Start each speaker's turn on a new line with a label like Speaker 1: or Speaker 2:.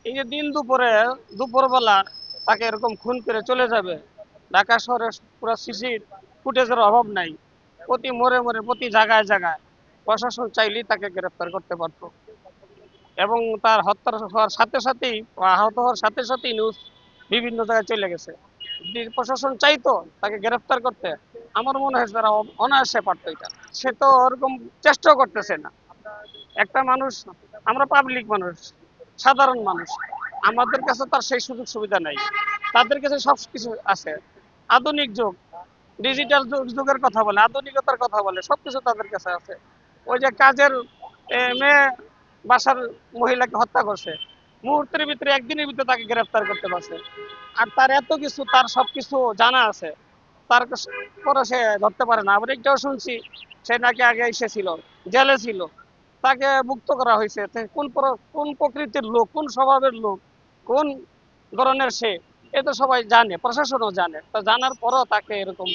Speaker 1: এই যে দিন দুপুরে দুপুরবেলা তাকে এরকম খুন করে চলে যাবে। ঢাকা শহরে পুরো সিসি ফুটেজের অভাব নাই। প্রতি মোড়ে মোড়ে প্রতি জায়গায় জায়গায় প্রশাসন চাইলেই তাকে গ্রেফতার করতে পারতো। এবং তার হত্যা হওয়ার সাথে সাথেই বা আহত হওয়ার সাথে সাথেই নিউজ বিভিন্ন জায়গায় চলে গেছে। যদি প্রশাসন চাইতো তাকে গ্রেফতার করতে, আমার মনে হয় তারা অনায়াসে পারতো এটা। সে তো ওরকম চেষ্টাও করতেছে না। একটা মানুষ, আমরা পাবলিক মানুষ, সাধারণ মানুষ, আমাদের কাছে তার সেই সুযোগ সুবিধা নাই। তাদের কাছে সব কিছু আছে। আধুনিক যুগ, ডিজিটাল যুগের কথা বলে, আধুনিকতার কথা বলে, সবকিছু তাদের কাছে আছে। ওই যে কাজের মেয়ে বাসার মহিলাকে হত্যা করছে, মুহূর্তের ভিতরে একদিনের ভিতরে তাকে গ্রেফতার করতে পারছে। আর তার এত কিছু, তার সবকিছু জানা আছে, তার পরে সে ধরতে পারে না। আবার একটাও শুনছি সে নাকি আগে এসেছিল, জেলে ছিল, তাকে মুক্ত করা হয়েছে। কোন প্রকৃতির লোক, কোন স্বভাবের লোক, কোন ধরনের সে, এ তো সবাই জানে, প্রশাসনও জানে। তা জানার পরও তাকে এরকম